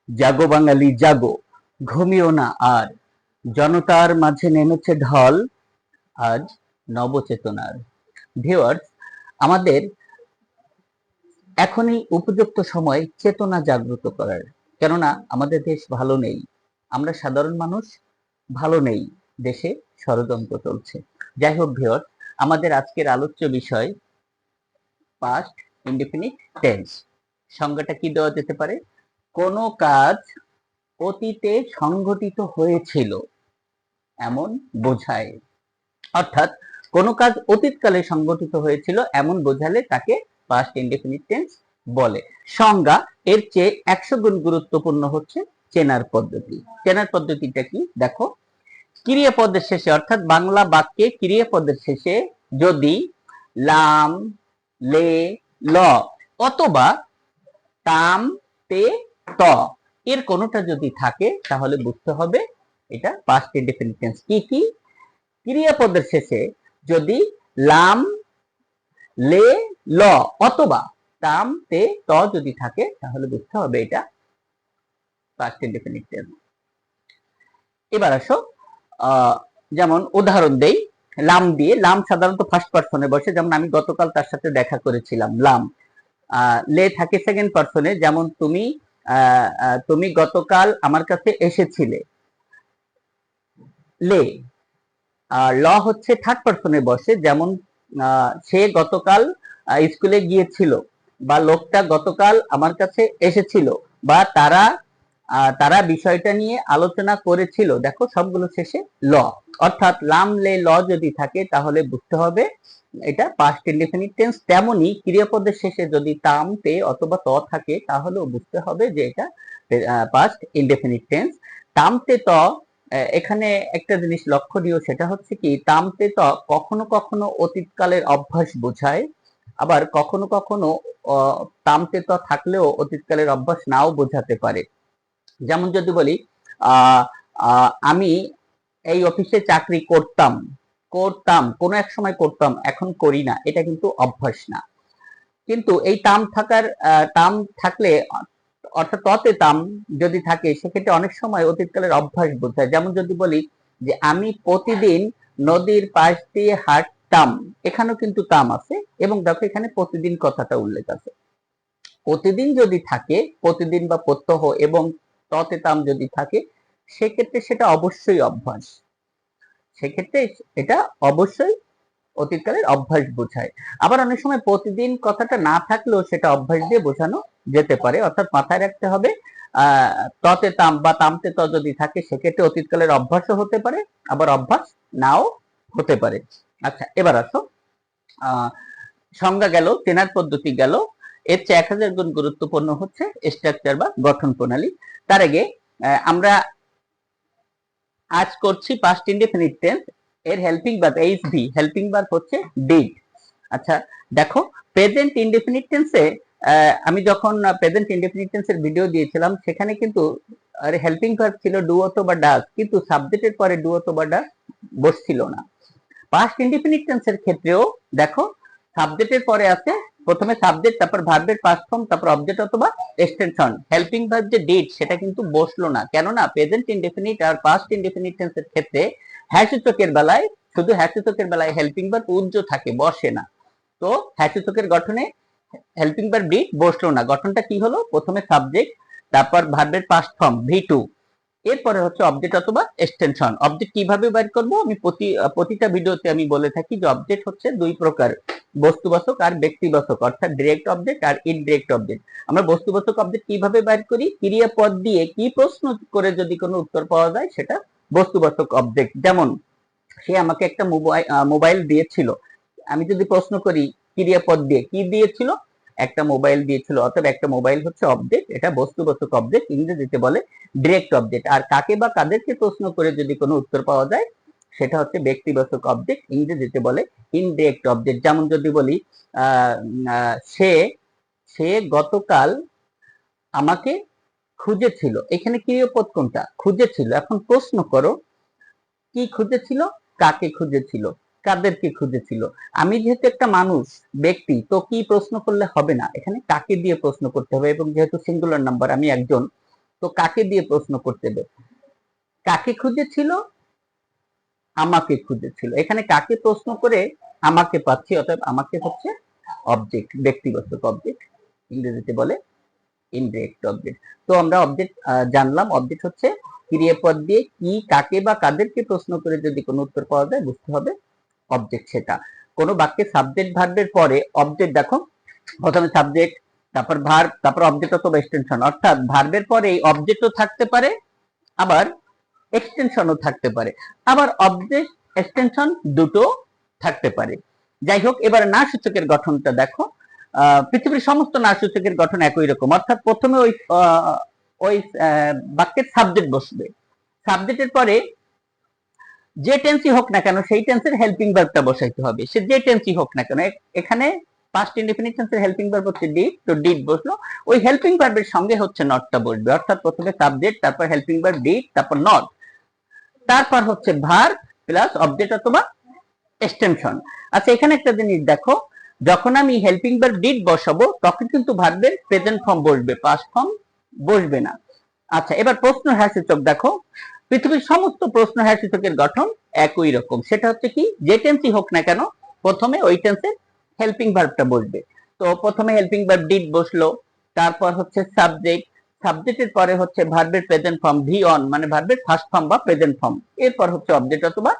জাগো বাঙালি জাগো, ঘুমিও না আর, জনতার মাঝে নেমেছে ঢল আজ নবচেতনার। ভিউয়ার্স, আমাদের এখনই উপযুক্ত সময় চেতনা জাগ্রত করার। কেননা আমাদের দেশ ভালো নেই, আমরা সাধারণ মানুষ ভালো নেই, দেশে ষড়যন্ত্র চলছে। যাই হোক ভিউয়ার্স, আমাদের আজকের আলোচ্য বিষয় পাস্ট ইনডেফিনিট টেন্স। সংজ্ঞাটা কি দেওয়া যেতে পারে? কোনো কাজ অতীতে সংঘটিত হয়েছিল এমন বোঝায়। অর্থাৎ কোনো কাজ অতীতকালে সংঘটিত হয়েছিল এমন বোঝালে তাকে পাস্ট ইনডেফিনিট টেন্স বলে। সংজ্ঞা এর চেয়ে 100 গুণ গুরুত্বপূর্ণ হচ্ছে চেনার পদ্ধতি। চেনার পদ্ধতিটা কি দেখো, ক্রিয়াপদের শেষে অর্থাৎ বাংলা বাক্যে ক্রিয়াপদের শেষে যদি লাম, লে, ল অথবা তাম, তে, ত এর কোনোটা যদি থাকে তাহলে বুঝতে হবে এটা পাস্ট ইনডেফিনিট টেন্স। কি কি? ক্রিয়াপদের শেষে যদি লাম, লে, ল অথবা তাম, তে, ত যদি থাকে তাহলে বুঝতে হবে এটা পাস্ট ইনডেফিনিট টেন্স। এবার আসো, যেমন উদাহরণ দেই, লাম দিয়ে। লাম সাধারণত ফার্স্ট পারসনে বসে, যেমন আমি গতকাল তার সাথে দেখা করেছিলাম। লাম। লে থাকে সেকেন্ড পারসনে, যেমন তুমি তুমি গতকাল আমার কাছে এসেছিলে, লে। আর ল হচ্ছে থার্ড পারসনে বসে, যেমন সে গতকাল স্কুলে গিয়েছিল, বা লোকটা গতকাল আমার কাছে এসেছিল, বা তারা বিষয়টা নিয়ে আলোচনা করেছিল। দেখো সবগুলো শেষে ল। অর্থাৎ লাম, লে, ল যদি থাকে তাহলে বুঝতে হবে এটা পাস্ট ইনডেফিনিট টেন্স। তেমনি ক্রিয়াপদের শেষে যদি তাম, তে অথবা ত থাকে তাহলেও বুঝতে হবে যে এটা পাস্ট ইনডেফিনিট টেন্স। তাম, তে, ত এখানে একটা জিনিস লক্ষণীয়, সেটা হচ্ছে কি, তামতে ত কখনো কখনো অতীতকালের অভ্যাস বোঝায়, আবার কখনো কখনো তামতে ত থাকলেও অতীতকালের অভ্যাস নাও বোঝাতে পারে। যেমন যদি বলি আমি এই অফিসে চাকরি করতাম, করতাম কোনো এক সময় করতাম, এখন করি না, এটা কিন্তু অভ্যাস না। কিন্তু এই তাম থাকলে অর্থাৎ ততে তাম যদি থাকে সেক্ষেত্রে অনেক সময় অতীতকালের অভ্যাস বোঝায়। যেমন যদি বলি যে আমি প্রতিদিন নদীর পাশ দিয়ে হাঁটতাম, এখানেও কিন্তু তাম আছে, এবং দেখো এখানে প্রতিদিন কথাটা উল্লেখ আছে। প্রতিদিন যদি থাকে, প্রতিদিন বা প্রত্যহ এবং ততে তাম যদি থাকে, সেক্ষেত্রে সেটা অবশ্যই অভ্যাস। সেক্ষেত্রে এটা অবশ্যই অতীতকালের অভ্যাস বোঝায়। আবার অনেক সময় প্রতিদিন কথাটা না থাকলেও সেটা অভ্যাস দিয়ে বোঝানো যেতে পারে। অর্থাৎ মাথায় রাখতে হবে ততে তাম বা তামতে ত যদি থাকে সেক্ষেত্রে অতীতকালের অভ্যাসও হতে পারে, আবার অভ্যাস নাও হতে পারে। আচ্ছা, এবার আসো, সংজ্ঞা গেল, চেনার পদ্ধতি গেল, এর চেয়ে 1000 গুণ গুরুত্বপূর্ণ হচ্ছে স্ট্রাকচার বা গঠন প্রণালী। তার আগে আমরা আজ করছি পাস্ট ইনডেফিনিট টেন্স, এর হেল্পিং ভার্ব এইচভি, হেল্পিং ভার্ব হচ্ছে ডিড। আচ্ছা দেখো, প্রেজেন্ট ইনডেফিনিট টেন্সে আমি যখন প্রেজেন্ট ইনডেফিনিট টেন্সের ভিডিও দিয়েছিলাম সেখানে কিন্তু হেল্পিং ভার্ব ছিল ডু অথবা ডাজ, কিন্তু সাবজেক্টের পরে ডু অথবা ডাজ বসছিল না। পাস্ট ইনডেফিনিট টেন্সের ক্ষেত্রেও দেখো সাবজেক্টের পরে আছে প্রথমে সাবজেক্ট, তারপর ভার্বের পাস্ট ফর্ম, তারপর অবজেক্ট অথবা এক্সটেনশন। হেল্পিং ভার্ব যে ডিড সেটা কিন্তু বসলো না, কেননা প্রেজেন্ট ইনডেফিনিট আর পাস্ট ইনডেফিনিট টেন্সের ক্ষেত্রে হ্যাসূচকের বেলায়, শুধু হ্যাসূচকের বেলায় হেল্পিং ভার্ব উজ্জ থাকে, বসে না। তো হ্যাসূচকের গঠনে হেল্পিং ভার্ব ডিড বসলো না। গঠনটা কি হলো? প্রথমে সাবজেক্ট, তারপর ভার্বের পাস্ট ফর্ম ভি2, এরপরে হচ্ছে অবজেক্ট অথবা এক্সটেনশন। অবজেক্ট কিভাবে বের করব আমি প্রতিটা ভিডিওতে আমি বলে থাকি যে অবজেক্ট হচ্ছে দুই প্রকার, বস্তুবাচক আর ব্যক্তিবাচক, অর্থাৎ ডিরেক্ট অবজেক্ট আর ইনডিরেক্ট অবজেক্ট। আমরা বস্তুবাচক অবজেক্ট কিভাবে বের করি? ক্রিয়াপদ দিয়ে কি প্রশ্ন করে যদি কোনো উত্তর পাওয়া যায় সেটা বস্তুবাচক অবজেক্ট। যেমন সে আমাকে একটা মোবাইল দিয়েছিল, আমি যদি প্রশ্ন করি ক্রিয়াপদ দিয়ে, কি দিয়েছিল? একটা মোবাইল দিয়েছিল, অর্থাৎ একটা মোবাইল হচ্ছে অবজেক্ট, এটা বস্তুবাচক অবজেক্ট, ইংরেজিতে বলে ডিরেক্ট অবজেক্ট। আর কাকে বা কাদেরকে প্রশ্ন করে যদি কোনো উত্তর পাওয়া যায় সেটা হচ্ছে ব্যক্তিবাচক অবজেক্ট, ইংরেজিতে বলে ইনডিরেক্ট অবজেক্ট। যেমন যদি বলি সে সে গতকাল আমাকে খুঁজেছিল, এখানে ক্রিয়াপদ কোনটা? খুঁজেছিল। এখন প্রশ্ন করো কি খুঁজেছিল, কাকে খুঁজেছিল, কাদেরকে খুঁজেছিল। আমি যেহেতু একটা মানুষ, ব্যক্তি, তো কি প্রশ্ন করলে হবে না, এখানে কাকে দিয়ে প্রশ্ন করতে হবে, এবং যেহেতু সিঙ্গুলার নাম্বার আমি একজন, তো কাকে দিয়ে প্রশ্ন করতে হবে? কাকে খুঁজেছিল? আমাকে খুঁজেছিল। এখানে কাকে প্রশ্ন করে আমাকে পাচ্ছি, অর্থাৎ আমাকে হচ্ছে অবজেক্ট, ব্যক্তিগত অবজেক্ট, ইংরেজিতে বলে ইনডিরেক্ট অবজেক্ট। তো আমরা অবজেক্ট জানলাম। অবজেক্ট হচ্ছে ক্রিয়াপদ দিয়ে কি, কাকে বা কাদেরকে প্রশ্ন করে যদি কোনো উত্তর পাওয়া যায়, বুঝতে হবে অবজেক্ট সেটা। কোনো বাক্যে সাবজেক্ট ভার্বের পরে অবজেক্ট, দেখো প্রথমে সাবজেক্ট, তারপর ভার্ব, তারপর অবজেক্ট অথবা এক্সটেনশন, অর্থাৎ ভার্বের পরে এই অবজেক্টও থাকতে পারে, আবার এক্সটেনশনও থাকতে পারে, আবার অবজেক্ট এক্সটেনশন দুটো থাকতে পারে। যাই হোক, এবার না সূচকের গঠনটা দেখো। পৃথিবীর সমস্ত না সূচকের গঠন একই রকম, অর্থাৎ প্রথমে ওই বাক্যের সাবজেক্ট বসবে, সাবজেক্টের পরে যে টেন্সই হোক না কেন সেই টেন্সের হেল্পিং ভার্বটা বসাইতে হবে, সে যে টেন্সই হোক না কেন। এখানে পাস্ট ইনডিফিনিট টেন্সের হেল্পিং ভার্ব হচ্ছে ডিড, তো ডিড বসলো, ওই হেল্পিং ভার্বের সঙ্গে হচ্ছে নটটা বসবে, অর্থাৎ প্রথমে সাবজেক্ট, তারপর হেল্পিং ভার্ব ডিড, তারপর নট, তারপর হচ্ছে ভার্ব প্লাস অবজেক্ট অথবা এক্সটেনশন। আচ্ছা, এখানে একটা জিনিস দেখো, যখন আমি হেল্পিং ভার্ব ডিড বসাবো তখন কিন্তু ভার্বের প্রেজেন্ট ফর্ম বসবে, পাস্ট ফর্ম বসবে না। আচ্ছা, এবার প্রশ্ন হ্যাঁ সূচক দেখো, পৃথিবীর সমস্ত প্রশ্ন হ্যাঁ সূচকের গঠন একই রকম, সেটা হচ্ছে কি, যে টেন্সই হোক না কেন প্রথমে ওই টেন্সের হেল্পিং ভার্বটা বসবে। তো প্রথমে হেল্পিং ভার্ব ডিড বসলো, তারপর হচ্ছে সাবজেক্ট, সাবজেক্টের পরে হচ্ছে ভার্বের প্রেজেন্ট ফর্ম ভি অন, মানে ভার্বের ফার্স্ট ফর্ম বা প্রেজেন্ট ফর্ম, এরপর হচ্ছে অবজেক্ট অথবা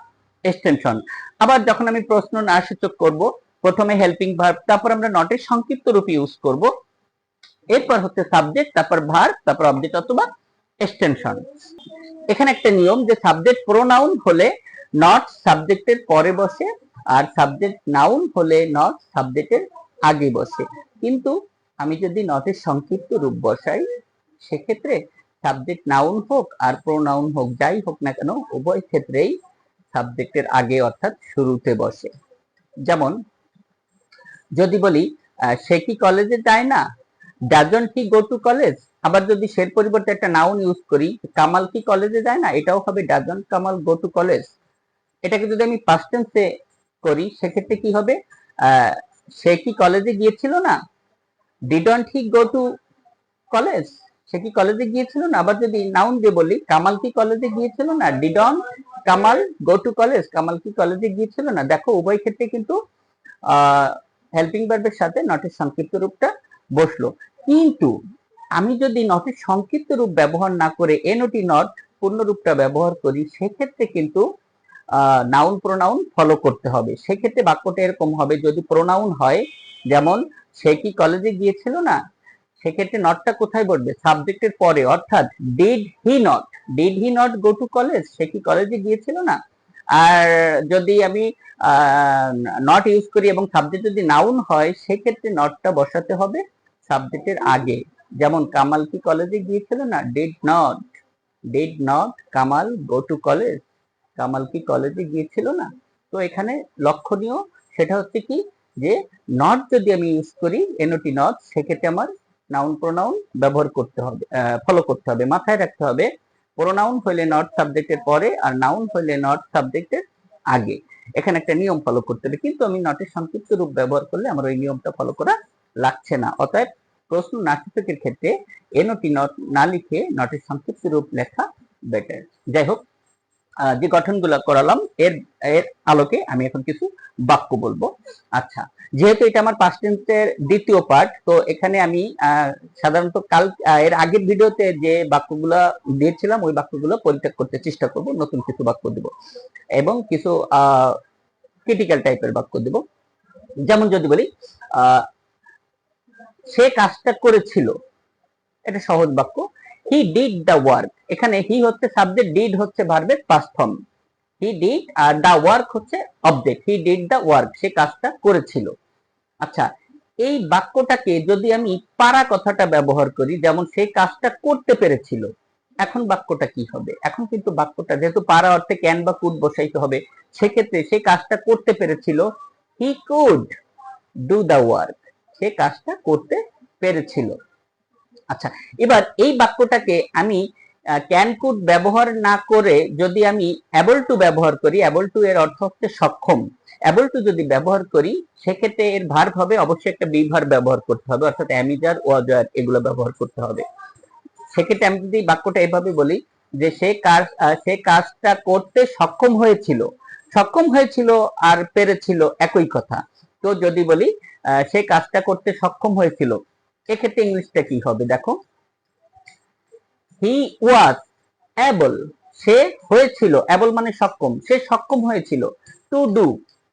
এক্সটেনশন। আবার যখন আমি প্রশ্ন না সূচক করব, প্রথমে হেল্পিং ভার্ব, তারপর আমরা নটের সংক্ষিপ্ত রূপ ইউজ করব, এরপর হচ্ছে সাবজেক্ট, তারপর ভার্ব, তারপর অবজেক্ট অথবা এক্সটেনশন। এখানে একটা নিয়ম যে সাবজেক্ট প্রোনাউন হলে নট সাবজেক্টের পরে বসে, আর সাবজেক্ট নাউন হলে নট সাবজেক্টের আগে বসে। কিন্তু আমি যদি নটের সংক্ষিপ্ত রূপ বসাই, সেক্ষেত্রে সাবজেক্ট নাউন হোক আর প্রোনাউন হোক, যাই হোক না কেন, উভয় ক্ষেত্রেই সাবজেক্টের আগে অর্থাৎ শুরুতে বসে। যেমন যদি বলি সে কি কলেজে যায় না, doesn't he go to college. আবার যদি সের পরিবর্তে একটা নাউন ইউজ করি, কামাল কি কলেজে যায় না, এটাও হবে doesn't Kamal go to college. এটাকে যদি আমি পাস্ট টেন্সে করি, সেক্ষেত্রে কি হবে, সে কি কলেজে গিয়েছিল না, didn't he go to college, সে কি কলেজে গিয়েছিল না। আবার যদি নাউন দিয়ে বলি, কামাল কি কলেজে গিয়েছিল না, didn't Kamal go to college, Kamal কি কলেজে গিয়েছিল না। দেখো উভয় ক্ষেত্রে কিন্তু হেল্পিং ভার্বের সাথে নটের সংক্ষিপ্ত রূপটা বসলো। কিন্তু আমি যদি নটের সংক্ষিপ্ত রূপ ব্যবহার না করে এনওটি নট পূর্ণ রূপটা ব্যবহার করি, সেক্ষেত্রে কিন্তু নাউন প্রোনাউন ফলো করতে হবে। সেক্ষেত্রে বাক্যটা এরকম হবে, যদি প্রোনাউন হয়, যেমন সে কি কলেজে গিয়েছিল না, সেক্ষেত্রে নটটা কোথায় বসবে, সাবজেক্টের পরে, অর্থাৎ did he not go to college, সে কি কলেজে গিয়েছিল না। আর যদি আমি নট ইউজ করি এবং সাবজেক্ট যদি নাউন হয়, সেক্ষেত্রে নটটা বসাতে হবে সাবজেক্টের আগে। যেমন কামাল কি কলেজে গিয়েছিল না, did not Kamal go to college, Kamal কি কলেজে গিয়েছিল না। তো এখানে লক্ষণীয় সেটা হচ্ছে কি, যে নট যদি আমি ইউজ করি এনওটি নট, সেক্ষেত্রে আমার নাউন প্রোনাউন ব্যবহার করতে হবে, ফলো করতে হবে। মাথায় রাখতে হবে, প্রোনাউন হইলে নট সাবজেক্টের পরে, আর নাউন হইলে নট সাবজেক্টের আগে। এখানে একটা নিয়ম ফলো করতে হবে, কিন্তু আমি নটের সংক্ষিপ্ত রূপ ব্যবহার করলে আমার ওই নিয়মটা ফলো করা লাগছে না। অতএব প্রশ্ন না সূচকের ক্ষেত্রে এনওটি নট না লিখে নটের সংক্ষিপ্ত রূপ লেখা বেটার। যাই হোক, যে গঠনগুলো করালাম এর আলোকে আমি এখন কিছু বাক্য বলবো। আচ্ছা, যেহেতু এটা আমার পাস্ট টেন্সের দ্বিতীয় পার্ট, তো এখানে আমি সাধারণত এর আগের ভিডিওতে যে বাক্যগুলো দিয়েছিলাম ওই বাক্যগুলো পরিত্যাগ করতে চেষ্টা করব, নতুন কিছু বাক্য দিব এবং কিছু ক্রিটিক্যাল টাইপের বাক্য দিব। যেমন যদি বলি সে কাজটা করেছিল, এটা সহজ বাক্য, হি ডিড দ্য ওয়ার্ক। এখানে হি হচ্ছে সাবজেক্ট, ডিড হচ্ছে ভার্বের পাস্ট ফর্ম, হি ডিড, আর দ্য ওয়ার্ক হচ্ছে object, he did the work, সে কাজটা করেছিল। আচ্ছা, এই বাক্যটাকে যদি আমি পারা কথাটা ব্যবহার করি, যেমন সে কাজটা করতে পেরেছিল, এখন বাক্যটা কি হবে, এখন কিন্তু বাক্যটা যেহেতু পারা অর্থে ক্যান বা কুড বসাইতে হবে, সেক্ষেত্রে সে কাজটা করতে পেরেছিল, he could do the work, সে কাজটা করতে পেরেছিল। আচ্ছা, এবার এই বাক্যটাকে আমি ক্যান কুড ব্যবহার না করে যদি আমি অ্যাবল টু ব্যবহার করি, অ্যাবল টু এর অর্থ হচ্ছে সক্ষম, অ্যাবল টু যদি ব্যবহার করি, সেক্ষেত্রে এর ভার্ব হবে অবশ্যই একটা বি ভার্ব ব্যবহার করতে হবে, অর্থাৎ অ্যামিজার, ওয়াজার এগুলো ব্যবহার করতে হবে। সেক্ষেত্রে আমি যদি বাক্যটা এভাবে বলি যে সে কাজটা করতে সক্ষম হয়েছিল, সক্ষম হয়েছিল আর পেরেছিল একই কথা। তো যদি বলি সে কাজটা করতে সক্ষম হয়েছিল, এক্ষেত্রে ইংলিশটা কি হবে দেখো, হি ওয়াজ এবল, সে হয়েছিল, এবল মানে সক্ষম, সে সক্ষম হয়েছিল, টু ডু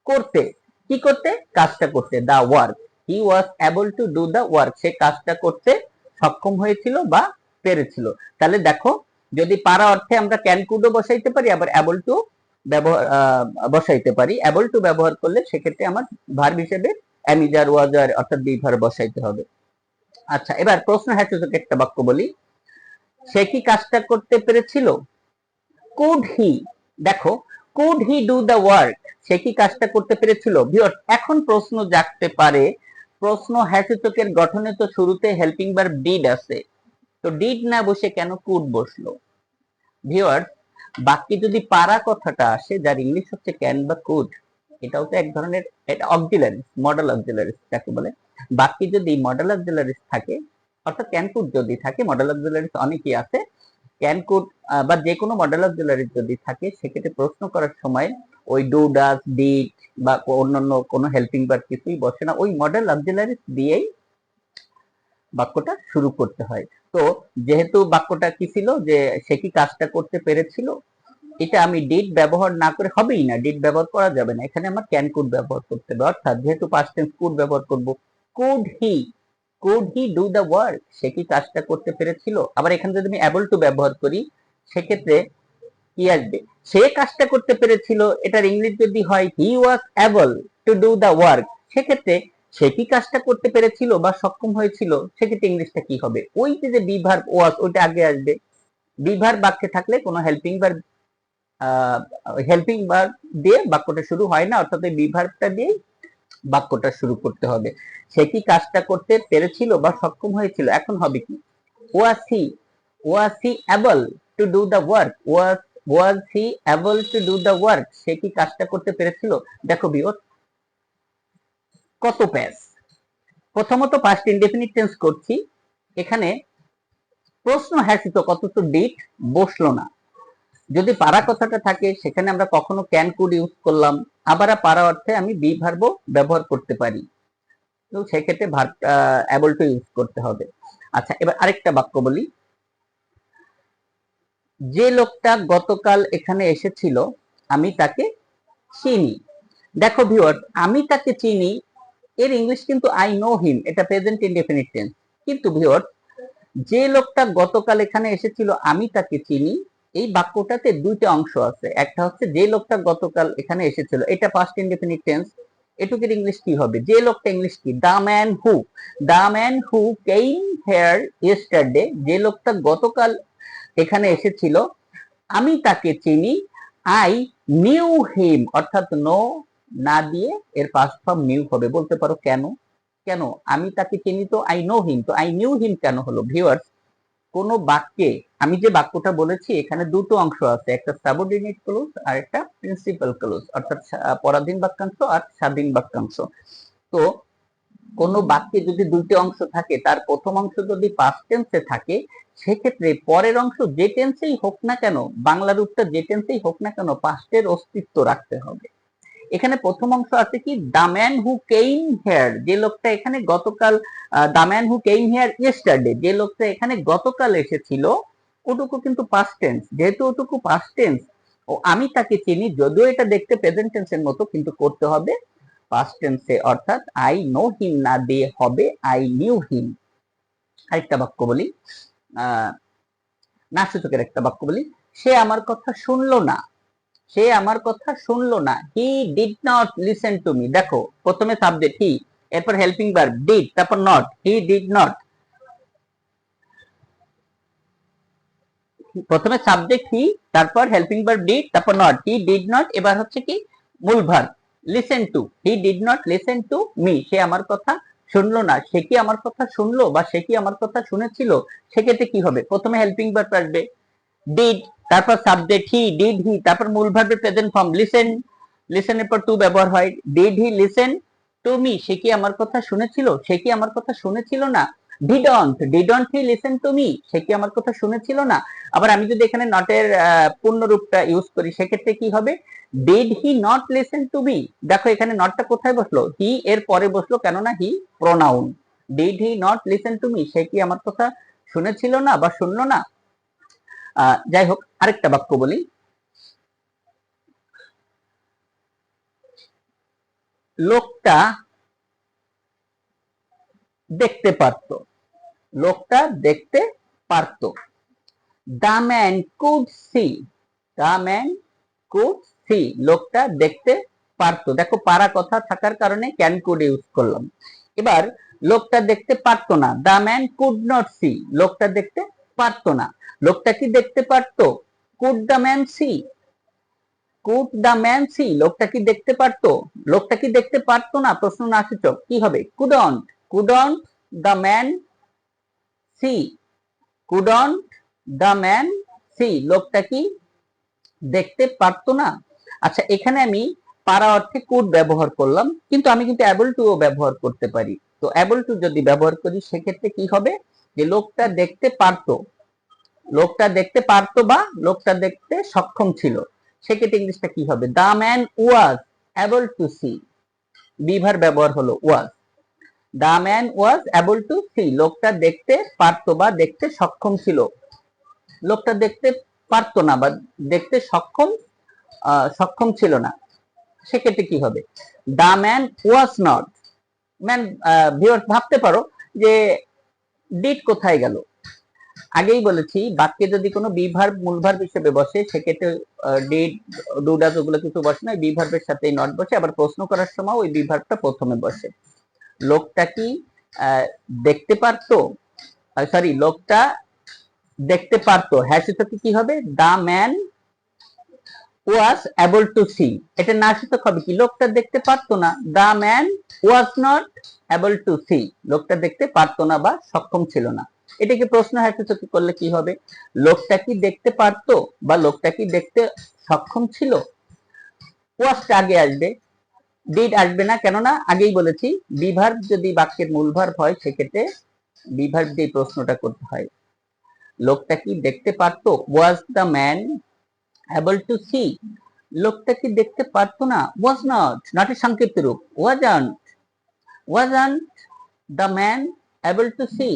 করতে, কি করতে, কাজটা করতে, the work, he was able to do the work, সে কাজটা করতে সক্ষম হয়েছিল বা পেরেছিল। তাহলে দেখো, যদি পারা অর্থে আমরা ক্যান কুডও বসাইতে পারি, আবার এবল টু ব্যবহার বসাইতে পারি। এবল টু ব্যবহার করলে সেক্ষেত্রে আমার ভার্ব হিসেবে অ্যামিজার ওয়াজার অর্থাৎ বি ভার্ব বসাইতে হবে। আচ্ছা, এবার প্রশ্ন হ্যাচসূচক একটা বাক্য বলি, সে কি কাজটা করতে পেরেছিল, কুড হি, দেখো could he do the work, সে কি কাজটা করতে পেরেছিল। ভিউয়ার্স, এখন প্রশ্ন জাগতে পারে, প্রশ্ন হ্যাচসূচকের গঠনে তো শুরুতে হেল্পিং ভার্ব ডিড আছে, তো ডিড না বসে কেন কুড বসলো। ভিউয়ার্স, বাক্যে যদি পারা কথাটা আসে, যার ইংলিশ হচ্ছে ক্যান বা কুড, এটাও তো এক ধরনের, এটা অক্সিলারিস, মডেল অক্সিলারিস যাকে বলে। বাক্যে যদি মডেল অক্সিলারিস থাকে, অর্থাৎ ক্যান কুড যদি থাকে, মডেল অক্সিলারিস অনেকই আছে, ক্যান কুড বা যে কোনো মডেল অক্সিলারিস যদি থাকে, সেক্ষেত্রে প্রশ্ন করার সময় ওই ডু ডাজ ডিড বা অন্যান্য কোনো হেল্পিং ভার্ব কিছুই বসে না, ওই মডেল অক্সিলারিস দিয়েই বাক্যটা শুরু করতে হয়। তো যেহেতু বাক্যটা কি ছিল যে সে কি কাজটা করতে পেরেছিল, এটা আমি ডিড ব্যবহার না করে হবেই না, ডিড ব্যবহার করা যাবে না, এখানে আমার ক্যান কুড ব্যবহার করতে হবে। অর্থাৎ যেহেতু পাস্ট টেন্স কুড ব্যবহার করব, could he do the work, সে কি কাজটা করতে পেরেছিল। আবার এখানে যদি আমি অ্যাবল টু ব্যবহার করি, সেক্ষেত্রে কি আসবে, সে কাজটা করতে পেরেছিল, এটার ইংলিশ যদি হয় he was able to do the work, সেক্ষেত্রে সে কি কাজটা করতে পেরেছিল বা সক্ষম হয়েছিল, সেক্ষেত্রে ইংলিশটা কি হবে, ওই যে বি ভার্ব ওয়াজ ওইটা আগে আসবে। বি ভার্ব বাক্যে থাকলে কোনো হেল্পিং ভার্ব দিয়ে বাক্যটা শুরু হয় না, অর্থাৎ এই বি ভার্বটা দিয়ে বাক্যটা শুরু করতে হবে। সে কি কাজটা করতে পেরেছিল বা সক্ষম হয়েছিল, এখন হবে কি, was he able to do the work, was he able to do the work, সে কি কাজটা করতে পেরেছিল। দেখো ভিউয়ার্স, কত প্যাচ। প্রথমত পাস্ট ইনডেফিনিট টেন্স করছি, এখানে প্রশ্ন হ্যাসিত কত তো ডিট বসলো না। যদি পারা কথাটা থাকে, সেখানে আমরা কখনো ক্যান কুড ইউজ করলাম, আবার পারা অর্থে আমি বি ভার্বও ব্যবহার করতে পারি, তো সেক্ষেত্রে ভার্ব অ্যাবল টু ইউজ করতে হবে। আচ্ছা, এবার আরেকটা বাক্য বলি, যে লোকটা গতকাল এখানে এসেছিল আমি তাকে চিনি। দেখো ভিউয়ার্স, আমি তাকে চিনি এর ইংলিশ কিন্তু আই নো হিম, এটা প্রেজেন্ট ইনডেফিনিট টেন্স। কিন্তু ভিউয়ার্স, যে লোকটা গতকাল এখানে এসেছিল আমি তাকে চিনি, এই বাক্যটাতে দুইটা অংশ আছে। একটা হচ্ছে যে লোকটা গতকাল এখানে এসেছিল, এটা পাস্ট ইনডেফিনিট টেন্স, এটুকুর ইংলিশ কি হবে, যে লোকটা ইংলিশ কি, the man who came here yesterday, যে লোকটা গতকাল এখানে এসেছিল আমি তাকে চিনি, আই নিউ হিম, অর্থাৎ নো না দিয়ে এর পাস্ট ফর্ম নিউ হবে। বলতে পারো কেন, আমি তাকে চিনি তো আই নো হিম, তো আই নিউ হিম কেন হলো। ভিউয়ার্স, কোন বাক্যে আমি যে বাক্যটা বলেছি এখানে দুটো অংশ আছে, একটা সাবঅর্ডিনেট ক্লজ আর একটা প্রিন্সিপাল ক্লজ, অর্থাৎ পরাধীন বাক্যাংশ আর স্বাধীন বাক্যাংশ। তো কোন বাক্যে যদি দুইটি অংশ থাকে, তার প্রথম অংশ যদি পাস্ট টেন্সে থাকে, সেক্ষেত্রে পরের অংশ যে টেন্সেই হোক না কেন, বাংলা রূপটা যে টেন্সেই হোক না কেন, পাস্টের অস্তিত্ব রাখতে হবে। এখানে প্রথম অংশ আছে কি, the man who came here, যে লোকটা এখানে গতকাল, the man who came here yesterday, যে লোকটা এখানে গতকাল এসেছিল, ওটুকু কিন্তু পাস্ট টেন্স। যেহেতু ওটুকু পাস্ট টেন্স, ও আমি তাকে চিনি, যদিও এটা দেখতে প্রেজেন্ট টেন্সের মতো, কিন্তু করতে হবে পাস্ট টেন্সে, অর্থাৎ আই নো হিম না দিয়ে হবে আই নিউ হিম। আরেকটা বাক্য বলি, না সূচকের একটা বাক্য বলি, সে আমার কথা শুনলো না, he did not listen to me. দেখো, প্রথমে সাবজেক্ট হি, এরপর হেল্পিং ভার্ব ডিড, তারপর নট, হি ডিড নট, প্রথমে সাবজেক্ট হি, তারপর হেল্পিং ভার্ব ডিড, তারপর নট, হি ডিড নট, এবার হচ্ছে কি মূল verb listen to, he did not listen to me, সে আমার কথা শুনলো না। সে কি আমার কথা শুনলো বা সে কি আমার কথা শুনেছিল, সেক্ষেত্রে কি হবে, প্রথমে হেল্পিং ভার্ব আসবে ডিড, তারপর সাবজেক্ট হি, ডিড হি, তারপর মূল ভার্বের প্রেজেন্ট ফর্ম লিসেনের পর টু ব্যবহার হয়, did he listen to me, সে কি আমার কথা শুনেছিল, সে কি আমার কথা শুনেছিল না। Didn't he listen to me, সে কি আমার কথা শুনেছিল না। আবার আমি যদি এখানে নটের পূর্ণ রূপটা ইউজ করি সেক্ষেত্রে কি হবে, did he not listen to me. দেখো এখানে নটটা কোথায় বসলো, হি এর পরে বসলো, কেননা he pronoun. Did he not listen to me, সে কি আমার কথা শুনেছিল না বা শুনলো না। যাই হোক, আরেকটা বাক্য বলি, লোকটা দেখতে পারত, লোকটা দেখতে পারত। The man could see, the man could see, লোকটা দেখতে পারত। দেখো পারা কথা থাকার কারণে ক্যান কুড ইউজ করলাম। এবার লোকটা দেখতে পারত না, the man could not see, লোকটা দেখতে পারত না। লোকটা কি দেখতে পারত, could the man see, could the man see, লোকটা কি দেখতে পারতো, লোকটা কি দেখতে পারতো না, প্রশ্ন না সূচক কি হবে, couldn't, couldn't the man see, couldn't the man see, লোকটা কি দেখতে পারতো না। আচ্ছা এখানে আমি পারা অর্থে কুড ব্যবহার করলাম, কিন্তু আমি কিন্তু অ্যাবল টু ও ব্যবহার করতে পারি। তো অ্যাবল টু যদি ব্যবহার করি সেক্ষেত্রে কি হবে, যে লোকটা দেখতে পারতো, লোকটা দেখতে পারতো বা লোকটা দেখতে সক্ষম ছিল, সেক্ষেত্রে ইংলিশটা কি হবে, the man was able to see, be verb ব্যবহার হলো was. The man was able to see, লোকটা দেখতে পারতো বা দেখতে সক্ষম ছিল, লোকটা দেখতে পারতো না বা দেখতে সক্ষম ছিল না, সেক্ষেত্রে কি হবে, the man was not. Man, viewers ভাবতে পারো যে ডিড কোথায় গেল। আগেই বলেছি বাক্যে যদি কোনো বিভার্ব মূল ভার্ব হিসেবে বসে সেক্ষেত্রে ডিড, ডু, ডাজ ওগুলো কিছু বসে না, বিভার্বের সাথেই নট বসে। আবার প্রশ্ন করার সময় ওই বিভার্বটা প্রথমে বসে। লোকটা কি দেখতে পারতো, সরি লোকটা দেখতে পারতো, হ্যাঁ সূচকে কি হবে, the man was able to see. এটা না সূচক হবে কি, লোকটা দেখতে পারতো না, the man was not able to see, লোকটা দেখতে পারতো না বা সক্ষম ছিল না। এটাকে প্রশ্ন সূচক করলে কি হবে, লোকটা কি দেখতে পারতো বা লোকটা কি দেখতে সক্ষম ছিল। ওয়াজটা আগে আসবে, ডিড আসবে না, কেননা আগেই বলেছি বিভার্ব যদি বাক্যের মূল ভার্ব হয় সেক্ষেত্রে বিভার্ব দিয়ে প্রশ্নটা করতে হয়। লোকটা কি দেখতে পারতো, was the man able to see, লোকটা কি দেখতে পারতো না, ওয়াজ নট, নটের সংক্ষিপ্ত রূপ wasn't the man able to see,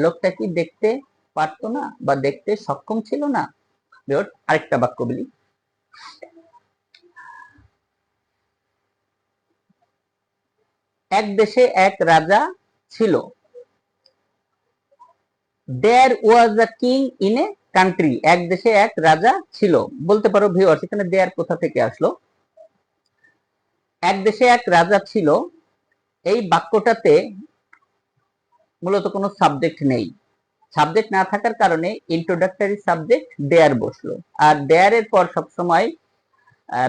লোকটা কি দেখতে পারতো না বা দেখতে সক্ষম ছিল না। আরেকটা বাক্য বলি, এক দেশে এক রাজা ছিল, there was a king in a country, এক দেশে এক রাজা ছিল। বলতে পারো ভিউয়ার্স এখানে দেয়ার কোথা থেকে আসলো, এক দেশে এক রাজা ছিল, এই বাক্যটাতে মূলত কোনো সাবজেক্ট নেই। সাবজেক্ট না থাকার কারণে ইন্ট্রোডাক্টরি সাবজেক্ট দেয়ার বসলো, আর দেয়ার এর পর সবসময়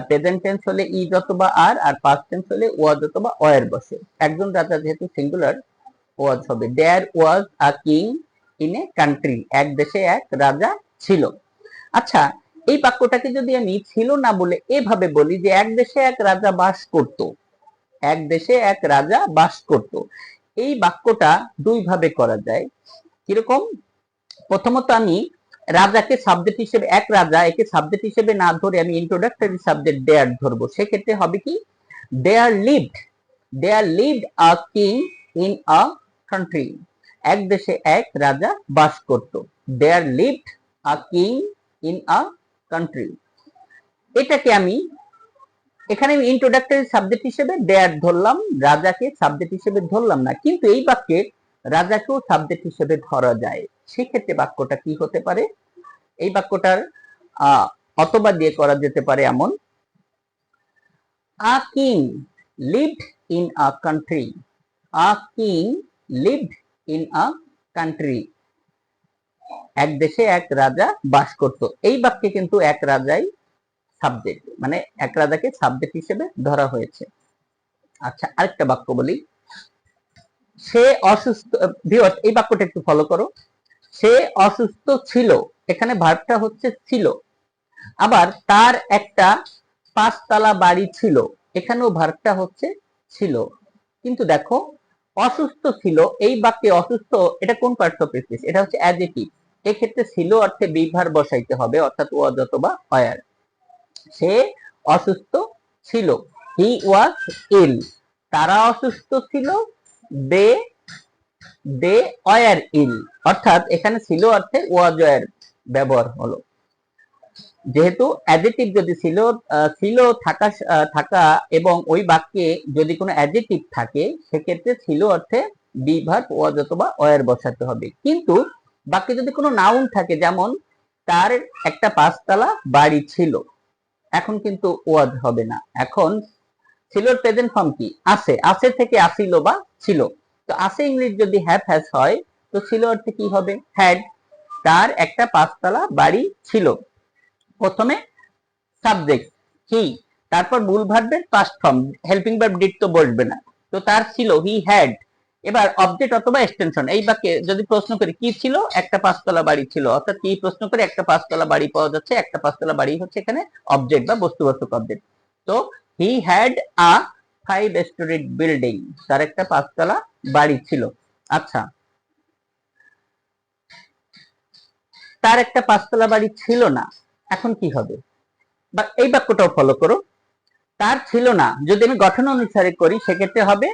প্রেজেন্ট টেন্স হলে ইজ অথবা আর, আর পাস্ট টেন্স হলে ওয়াজ অথবা ওয়ার বসে। একজন রাজা যেহেতু সিঙ্গুলার, ওয়াজ হবে। There was a king in a country, এক দেশে এক রাজা ছিল। আচ্ছা এই বাক্যটাকে যদি আমি ছিল না বলে এভাবে বলি যে এক দেশে এক রাজা বাস করত, এক দেশে এক রাজা বাস করত, এই বাক্যটা দুই ভাবে করা যায়। কিরকম, প্রথমত আমি রাজাকে সাবজেক্ট হিসেবে, এক রাজা একে সাবজেক্ট হিসেবে না ধরে আমি ইন্ট্রোডাক্টরি সাবজেক্ট দেয়ার ধরবো, সেক্ষেত্রে হবে কি, there lived a king in a country, এক দেশে এক রাজা বাস করত, there lived a king in a country. এটাকে আমি এখানে ইন্ট্রোডাক্টরি সাবজেক্ট হিসেবে দেয়ার ধরলাম, রাজাকে সাবজেক্ট হিসেবে ধরলাম না, কিন্তু এই বাক্যে রাজাকেও সাবজেক্ট হিসেবে ধরা যায়। সেক্ষেত্রে বাক্যটা কি হতে পারে, এই বাক্যটার অথবা দিয়ে করা যেতে পারে এমন, a king lived in a country, a king lived in a country, এক দেশে এক রাজা বাস করত। এই বাক্যে কিন্তু এক রাজাই সাবজেক্ট, মানে এক রাজাকে সাবজেক্ট হিসেবে ধরা হয়েছে। আচ্ছা আরেকটা বাক্য বলি, সে অসুস্থ, ভিউয়ার্স এই বাক্যটা একটু ফলো করো, সে অসুস্থ ছিল, এখানে ভার্বটা হচ্ছে ছিল। আবার তার একটা 5 তলা বাড়ি ছিল, এখানেও ভার্বটা হচ্ছে ছিল। কিন্তু দেখো অসুস্থ ছিল, এই বাক্যে অসুস্থ এটা কোন পার্টস অফ স্পিচ? এটা হচ্ছে অ্যাডজেক্টিভ। এক্ষেত্রে ছিল অর্থে বি ভার্ব বসাইতে হবে, অর্থাৎ ওয়াজ অথবা ওয়্যার। সে অসুস্থ ছিল, হি ওয়াজ ইল। তারা অসুস্থ ছিল, দে দে ওয়্যার ইল। অর্থাৎ এখানে ছিল অর্থে ওয়াজ ওয়্যার ব্যবহার হলো। যেহেতু অ্যাডজেক্টিভ যদি ছিল ছিল থাকা থাকা এবং ওই বাক্যে যদি কোনো অ্যাডজেক্টিভ থাকে, সেক্ষেত্রে ছিল অর্থে বি ভার্ব ওয়াজ অথবা ওয়্যার বসাতে হবে। কিন্তু বাক্যে যদি কোনো নাউন থাকে, যেমন তার একটা 5 তলা বাড়ি ছিল, এখন কিন্তু ওয়াজ হবে না। এখন ছিলর প্রেজেন্ট ফর্ম কি? আছে। আছে থেকে আসিল বা ছিল। তো আছে ইংলিশ যদি হ্যাভ হ্যাজ হয়, তো ছিল অর্থে কি হবে? হ্যাড। তার একটা 5 তলা বাড়ি ছিল। প্রথমে সাবজেক্ট হি, তারপর মূল ভার্বের past form, helping verb did তো বসবে না। তো তার ছিল, হি হ্যাড। এবার অবজেক্ট অথবা এক্সটেনশন, এই বাক্যে যদি প্রশ্ন করি কি ছিল? একটা 5 তলা বাড়ি ছিল। অর্থাৎ কি প্রশ্ন করে একটা 5 তলা বাড়ি পাওয়া যাচ্ছে, একটা 5 তলা বাড়ি হচ্ছে এখানে অবজেক্ট বা বস্তুবাচক অবজেক্ট। তো he had a 5 storied building, তার একটা 5 তলা বাড়ি ছিল। আচ্ছা, তার একটা 5 তলা বাড়ি ছিল না, এখন কি হবে? বা এই বাক্যটাও ফলো করো। তার ছিল না যদি আমি গঠন অনুসারে করি, সেক্ষেত্রে হবে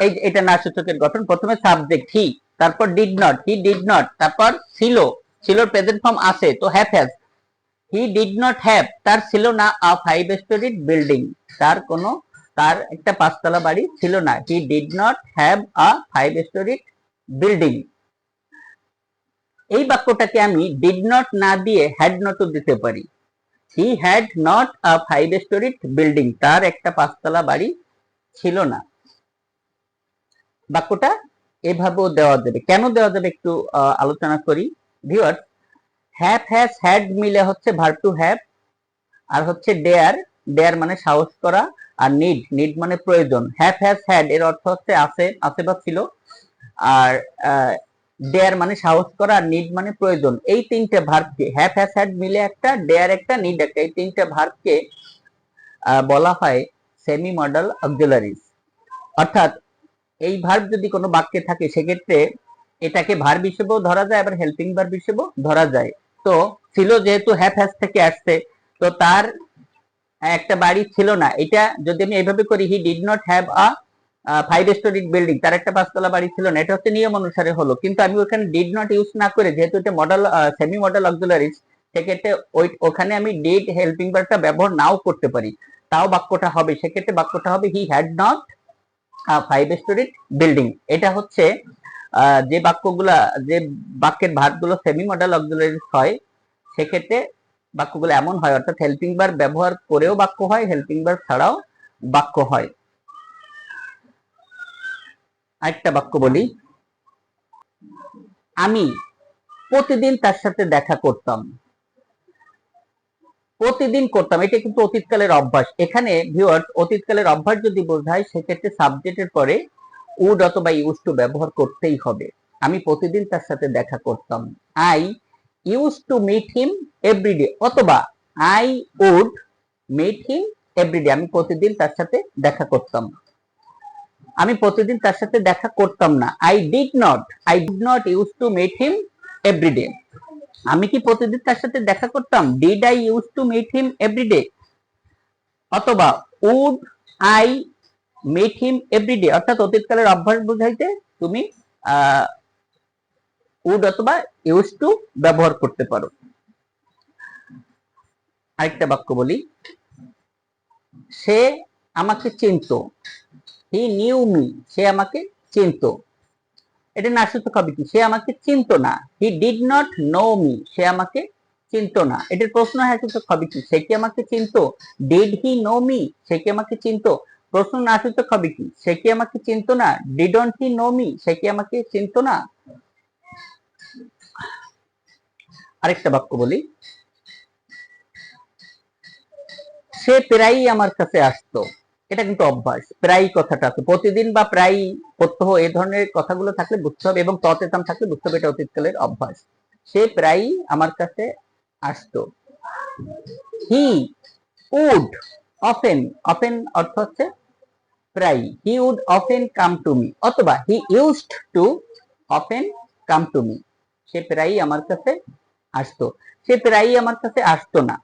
এই এটা না সূচকের গঠন। প্রথমে সাবজেক্ট হি, তারপর did not, he did not, তারপর ছিল, ছিলর প্রেজেন্ট ফর্ম আছে, তো have has. He did not have, তার ছিল না আ 5 স্টোরিড বিল্ডিং, তার কোনো তার একটা 5 তলা বাড়ি ছিল না। He did not have a 5 storied building. এই বাক্যটাকে আমি ডিড নট না দিয়ে হ্যাড নটও দিতে পারি। He had not a 5 storied building, তার একটা 5 তলা বাড়ি ছিল না। বাক্যটা এভাবেও দেওয়া যাবে। কেন দেওয়া যাবে একটু আলোচনা করি। ভিউয়ার্স, হ্যাভ হ্যাজ হ্যাড মিলে হচ্ছে ভার্ব টু হ্যাভ, আর হচ্ছে ডেয়ার, ডেয়ার মানে সাহস করা, আর নিড, নিড মানে প্রয়োজন। হ্যাভ হ্যাজ হ্যাড এর অর্থ হচ্ছে আছে, আছে বা ছিল। আর ডেয়ার মানে সাহস করা, আর নিড মানে প্রয়োজন। এই তিনটে ভার্বকে, হ্যাভ হ্যাজ হ্যাড মিলে একটা, ডেয়ার একটা, নিড একটা, এই তিনটে ভার্বকে বলা হয় সেমি মডাল অক্সিলারিজ। অর্থাৎ এই ভার্ব যদি কোনো বাক্যে থাকে, সেক্ষেত্রে এটাকে ভার্ব হিসেবেও ধরা যায়, আবার হেল্পিং ভার্ব হিসেবেও ধরা যায়। তো ছিল যেহেতু হ্যাভ হ্যাজ থেকে আসছে, তো তার একটা বাড়ি ছিল না, এটা যদি আমি এইভাবে করি, হি did not have a 5 storied building, তার একটা 5 তলা বাড়ি ছিল না, এটা হচ্ছে নিয়ম অনুসারে হলো। কিন্তু আমি ওখানে ডিড নট ইউজ না করে, যেহেতু এটা মডেল সেমি মডেল অক্সিলারিজ, সেক্ষেত্রে ওখানে আমি ডিড হেল্পিং ভার্বটা ব্যবহার নাও করতে পারি, তাও বাক্যটা হবে। সেক্ষেত্রে বাক্যটা হবে he had not 5 storied building. এটা হচ্ছে যে বাক্যগুলা, যে বাক্যের ভার্বগুলো সেমি মডেল অক্সিলারিজ হয়, সেক্ষেত্রে বাক্যগুলো এমন হয়, অর্থাৎ হেল্পিং ভার্ব ব্যবহার করেও বাক্য হয়, হেল্পিং ভার্ব ছাড়াও বাক্য হয়। আরেকটা বাক্য বলি, আমি প্রতিদিন তার সাথে দেখা করতাম। প্রতিদিন করতাম, এটা কিন্তু অতীতকালের অভ্যাস। এখানে ভিউয়ার্স, অতীতকালের অভ্যাস যদি বোঝায়, সেক্ষেত্রে সাবজেক্টের পরে উড অথবা ইউজ টু ব্যবহার করতেই হবে। আমি প্রতিদিন তার সাথে দেখা করতাম, I use to meet him everyday, অথবা I would meet him everyday, আমি প্রতিদিন তার সাথে দেখা করতাম। আমি প্রতিদিন তার সাথে দেখা করতাম না, I did not use to meet him everyday. আমি কি প্রতিদিন তার সাথে দেখা করতাম? Did I use to meet him everyday, অথবা would I meet him everyday. অর্থাৎ অতীতকালের অভ্যাস বোঝাইতে তুমি উড অথবা ইউজ টু ব্যবহার করতে পারো। আরেকটা বাক্য বলি, সে আমাকে চিনতো, হি নিউ মি, সে আমাকে চিনতো। এটা না সূচক হবে কি? সে আমাকে চিনতো না, he did not know me, সে আমাকে চিনতো না। এটার প্রশ্ন হ্যাঁ সূচক হবে কি? সে কি আমাকে চিনতো? ডিড হি নো মি, সে কি আমাকে চিনতো? প্রশ্ন না সূচক হবে কি? সে কি আমাকে চিনতো না? ডিডন্ট হি নো মি, সে কি আমাকে চিনতো না? আরেকটা বাক্য বলি, সে প্রায়ই আমার কাছে আসতো। এটা কিন্তু অভ্যাস, প্রায়ই কথাটা আছে, প্রতিদিন বা প্রায়ই প্রত্যহ এই ধরনের কথাগুলো থাকলে বুঝতে হবে, এবং ততেতাম থাকলে বুঝতে হবে এটা অতীতকালের অভ্যাস। সে প্রায়ই আমার কাছে আসতো। হি উড অফেন, অফেন অর্থ হচ্ছে প্রায়, he would often come to me, অথবা he used to often come to me, সে প্রায়ই আমার কাছে আসতো, সে প্রায়ই আমার কাছে আসতো না।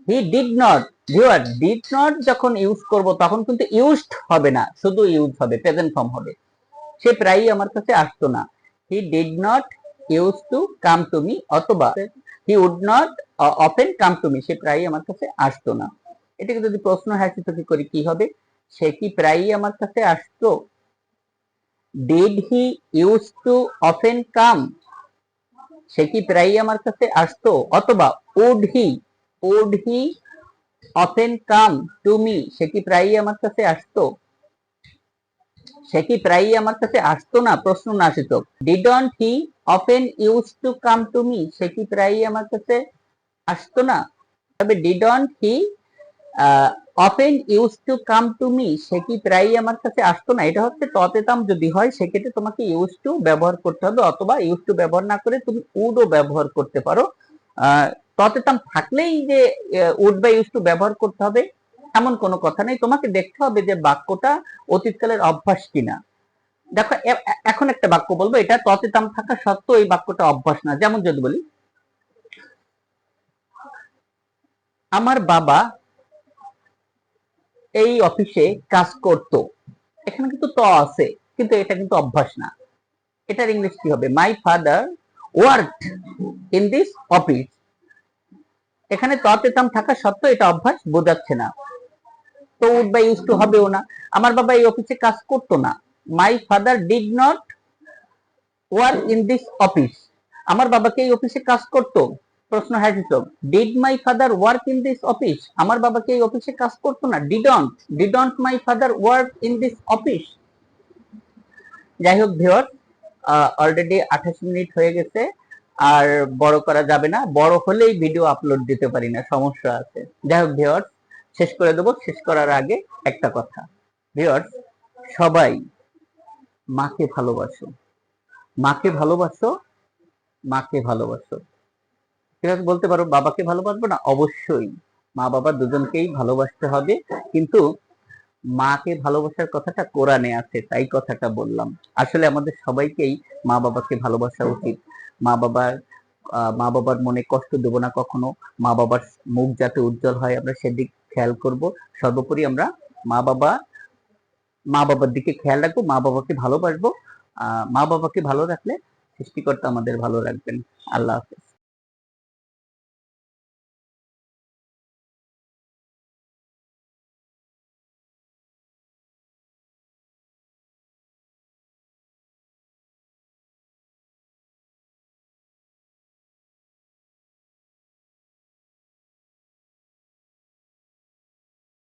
He did not, viewer, did not যখন ইউজ করব তখন কিন্তু ইউজড হবে না, শুধু ইউজ হবে, প্রেজেন্ট ফর্ম হবে। সে প্রায়ই আমার কাছে আসতো না, he did not use to come to me, অথবা he would not often come to me, সে প্রায়ই আমার কাছে আসতো না। এটাকে যদি প্রশ্ন হ্যাচিতকি করি কি হবে, সে কি প্রায়ই আমার কাছে আসতো? Did he use to often come, সে কি প্রায়ই আমার কাছে আসতো? অথবা would he often come to me, সে কি প্রায়ই আমার কাছে আসতো? সে কি প্রায়ই আমার কাছে আসতো না, প্রশ্ন নাসিত। Didn't he often use to come to me, সে কি প্রায়ই আমার কাছে আসতো না। তবে didn't he often use to come to me, সে কি প্রায়ই আমার কাছে আসতো না, এটা হচ্ছে ততেতাম যদি হয় সেক্ষেত্রে তোমাকে ইউজ টু ব্যবহার করতে হবে, অথবা ইউজ টু ব্যবহার না করে তুমি উডও ব্যবহার করতে পারো। ততেতাম থাকলেই যে উড বা ইউজ টু ব্যবহার করতে হবে এমন কোনো কথা নেই, তোমাকে দেখতে হবে যে বাক্যটা অতীতকালের অভ্যাস কিনা। দেখো এখন একটা বাক্য বলবো, এটা ততেতাম থাকা সত্ত্বেও এই বাক্যটা অভ্যাস না। যেমন যদি বলি, আমার বাবা এই অফিসে কাজ করত, এখানে কিন্তু ত আছে, কিন্তু এটা কিন্তু অভ্যাস না। এটার ইংলিশ কি হবে? My father worked in this office. এখানে ততেতাম থাকা সত্ত্বেও এটা অভ্যাস বোঝাচ্ছে না, তো উড বা ইউজ টু হবেও না। আমার বাবা এই অফিসে কাজ করতো না, my father did not work in this office, আমার বাবাকে এই অফিসে কাজ করতো, প্রশ্ন has did my father work in this office, আমার বাবাকে এই অফিসে কাজ করতো না। Didn't my father work in this office. যাই হোক ভিউয়ার, অলরেডি 28 মিনিট হয়ে গেছে, আর বড় করা যাবে না, বড় হলেই ভিডিও আপলোড দিতে পারি না, সমস্যা আছে। যাই হোক ভিউয়ার, শেষ করে দেবো। শেষ করার আগে একটা কথা, ভিউয়ার, সবাই মাকে ভালোবাসো, মাকে ভালোবাসো, মাকে ভালোবাসো। ঠিক আছে, বলতে পারো বাবাকে ভালোবাসবো না, অবশ্যই মা বাবা দুজনকেই ভালোবাসতে হবে, কিন্তু মাকে ভালোবাসার কথাটা কোরআনে আছে, তাই কথাটা বললাম। আসলে আমাদের সবাইকেই মা বাবাকে ভালোবাসা উচিত। মা বাবার মা বাবার মনে কষ্ট দেব না কখনো, মা বাবার মুখ যাতে উজ্জ্বল হয় আমরা সেদিক খেয়াল করব। সর্বোপরি আমরা মা বাবার দিকে খেয়াল রাখবো, মা বাবাকে ভালোবাসবো। মা বাবাকে ভালো রাখলে সৃষ্টিকর্তা আমাদের ভালো রাখবেন। আল্লাহ হাফেজ।